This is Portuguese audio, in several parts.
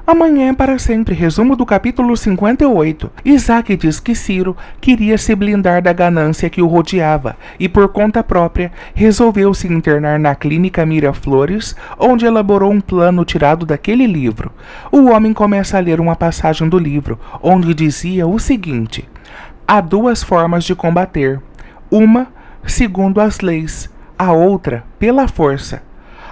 Amanhã é para sempre. Resumo do capítulo 58. Isaac diz que Ciro queria se blindar da ganância que o rodeava e, por conta própria, resolveu se internar na clínica Miraflores, onde elaborou um plano tirado daquele livro. O homem começa a ler uma passagem do livro, onde dizia o seguinte: há duas formas de combater. Uma, segundo as leis, a outra, pela força.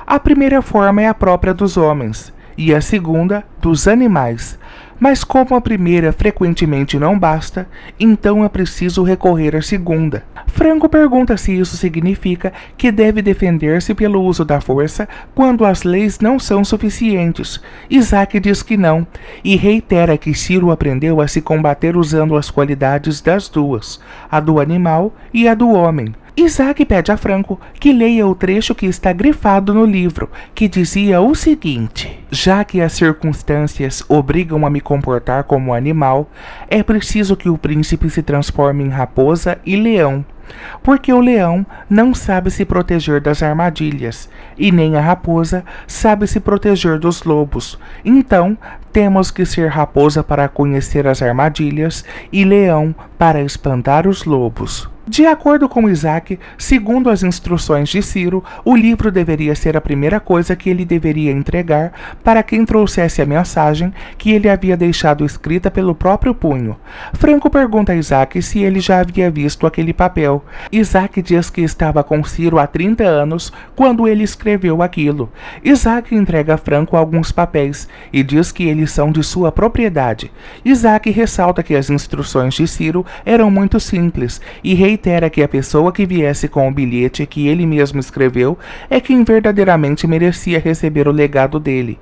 A primeira forma é a própria dos homens, e a segunda, dos animais. Mas como a primeira frequentemente não basta, então é preciso recorrer à segunda. Franco pergunta se isso significa que deve defender-se pelo uso da força quando as leis não são suficientes. Isaac diz que não, e reitera que Ciro aprendeu a se combater usando as qualidades das duas, a do animal e a do homem. Isaac pede a Franco que leia o trecho que está grifado no livro, que dizia o seguinte: já que as circunstâncias obrigam a me comportar como animal, é preciso que o príncipe se transforme em raposa e leão. Porque o leão não sabe se proteger das armadilhas, e nem a raposa sabe se proteger dos lobos. Então, temos que ser raposa para conhecer as armadilhas e leão para espantar os lobos. De acordo com Isaac, segundo as instruções de Ciro, o livro deveria ser a primeira coisa que ele deveria entregar para quem trouxesse a mensagem que ele havia deixado escrita pelo próprio punho. Franco pergunta a Isaac se ele já havia visto aquele papel. Isaac diz que estava com Ciro há 30 anos quando ele escreveu aquilo. Isaac entrega a Franco alguns papéis e diz que eles são de sua propriedade. Isaac ressalta que as instruções de Ciro eram muito simples e reitera que a pessoa que viesse com o bilhete que ele mesmo escreveu é quem verdadeiramente merecia receber o legado dele.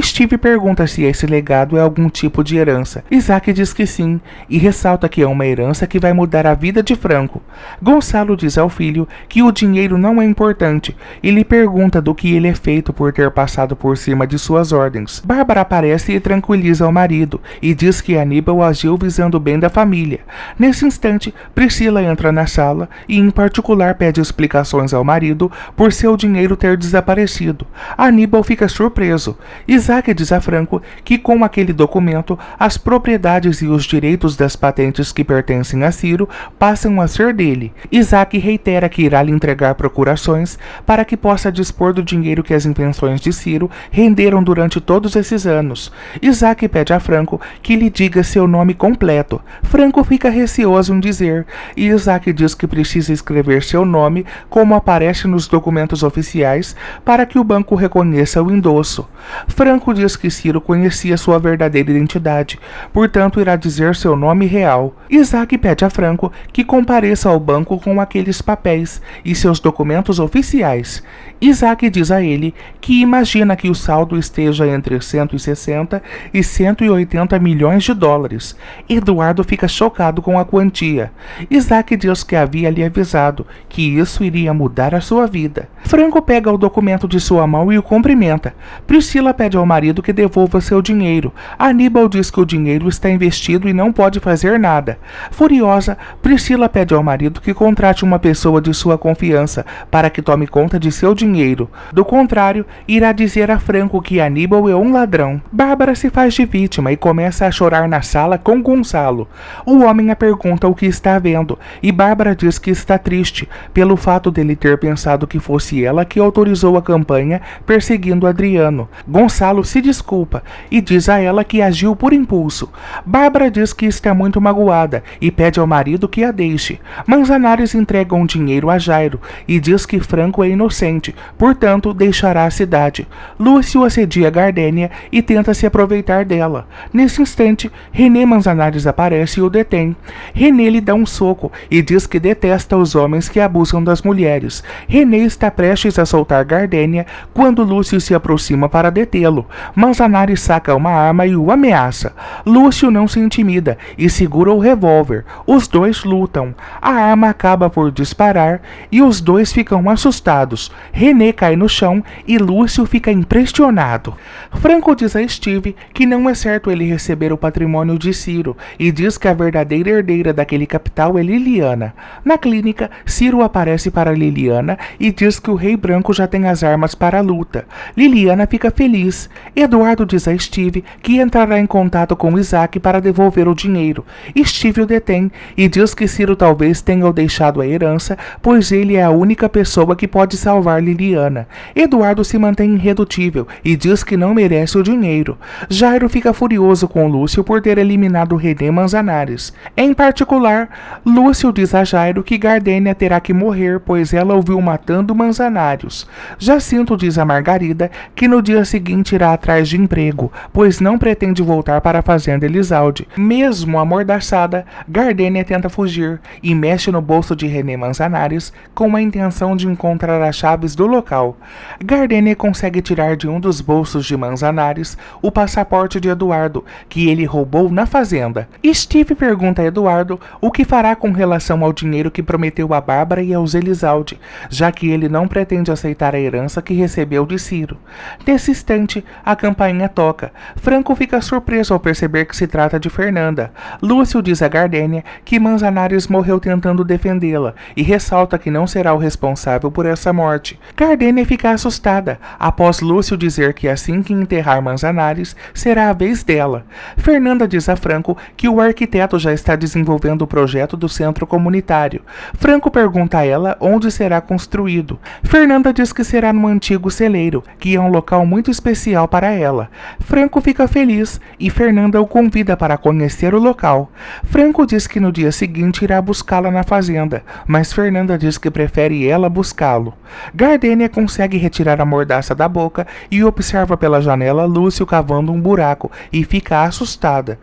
Steve pergunta se esse legado é algum tipo de herança. Isaac diz que sim, e ressalta que é uma herança que vai mudar a vida de Franco. Gonçalo diz ao filho que o dinheiro não é importante e lhe pergunta do que ele é feito por ter passado por cima de suas ordens. Bárbara aparece e tranquiliza o marido e diz que Aníbal agiu visando o bem da família. Nesse instante, Priscila entra na sala e, em particular, pede explicações ao marido por seu dinheiro ter desaparecido. Aníbal fica surpreso. Isaac diz a Franco que, com aquele documento, as propriedades e os direitos das patentes que pertencem a Ciro passam a ser dele. Isaac reitera que irá lhe entregar procurações para que possa dispor do dinheiro que as invenções de Ciro renderam durante todos esses anos. Isaac pede a Franco que lhe diga seu nome completo. Franco fica receoso em dizer, e Isaac diz que precisa escrever seu nome como aparece nos documentos oficiais para que o banco reconheça o endosso. Franco diz que Ciro conhecia sua verdadeira identidade, portanto irá dizer seu nome real. Isaac pede a Franco que compareça ao banco com aqueles papéis e seus documentos oficiais. Isaac diz a ele que imagina que o saldo esteja entre 160 e 180 milhões de dólares. Eduardo fica chocado com a quantia. Isaac diz que havia lhe avisado que isso iria mudar a sua vida. Franco pega o documento de sua mão e o cumprimenta. Priscila pede ao marido que devolva seu dinheiro. Aníbal diz que o dinheiro está investido e não pode fazer nada. Furiosa, Priscila pede ao marido que contrate uma pessoa de sua confiança para que tome conta de seu dinheiro. Do contrário, irá dizer a Franco que Aníbal é um ladrão. Bárbara se faz de vítima e começa a chorar na sala com Gonçalo. O homem a pergunta o que está vendo e Bárbara diz que está triste pelo fato dele ter pensado que fosse ela que autorizou a campanha perseguindo Adriano. Gonçalo se desculpa e diz a ela que agiu por impulso. Bárbara diz que está muito magoada e pede ao marido que a deixe. Manzanares entrega um dinheiro a Jairo e diz que Franco é inocente, portanto deixará a cidade. Lúcio assedia Gardênia e tenta se aproveitar dela. Nesse instante, René Manzanares aparece e o detém. René lhe dá um soco e diz que detesta os homens que abusam das mulheres. René está prestes a soltar Gardênia quando Lúcio se aproxima para detê-lo. Manzanares saca uma arma e o ameaça. Lúcio não se intimida e segura o revólver. Os dois lutam. A arma acaba por disparar e os dois ficam assustados. René cai no chão e Lúcio fica impressionado. Franco diz a Steve que não é certo ele receber o patrimônio de Ciro e diz que a verdadeira herdeira daquele capital é Liliana. Liliana. Na clínica, Ciro aparece para Liliana e diz que o Rei Branco já tem as armas para a luta. Liliana fica feliz. Eduardo diz a Steve que entrará em contato com Isaac para devolver o dinheiro. Steve o detém e diz que Ciro talvez tenha o deixado a herança, pois ele é a única pessoa que pode salvar Liliana. Eduardo se mantém irredutível e diz que não merece o dinheiro. Jairo fica furioso com Lúcio por ter eliminado René Manzanares. Em particular, Lúcio diz a Jairo que Gardênia terá que morrer, pois ela o viu matando Manzanários. Jacinto diz a Margarida que no dia seguinte irá atrás de emprego, pois não pretende voltar para a fazenda Elisalde. Mesmo amordaçada, Gardênia tenta fugir e mexe no bolso de René Manzanares com a intenção de encontrar as chaves do local. Gardênia consegue tirar de um dos bolsos de Manzanares o passaporte de Eduardo, que ele roubou na fazenda. Steve pergunta a Eduardo o que fará com relação ao dinheiro que prometeu a Bárbara e aos Elisalde, já que ele não pretende aceitar a herança que recebeu de Ciro. Nesse instante, a campainha toca. Franco fica surpreso ao perceber que se trata de Fernanda. Lúcio diz a Gardênia que Manzanares morreu tentando defendê-la e ressalta que não será o responsável por essa morte. Gardênia fica assustada após Lúcio dizer que assim que enterrar Manzanares, será a vez dela. Fernanda diz a Franco que o arquiteto já está desenvolvendo o projeto do centro comunitário. Franco pergunta a ela onde será construído. Fernanda diz que será no antigo celeiro, que é um local muito especial para ela. Franco fica feliz e Fernanda o convida para conhecer o local. Franco diz que no dia seguinte irá buscá-la na fazenda, mas Fernanda diz que prefere ela buscá-lo. Gardênia consegue retirar a mordaça da boca e observa pela janela Lúcio cavando um buraco e fica assustada.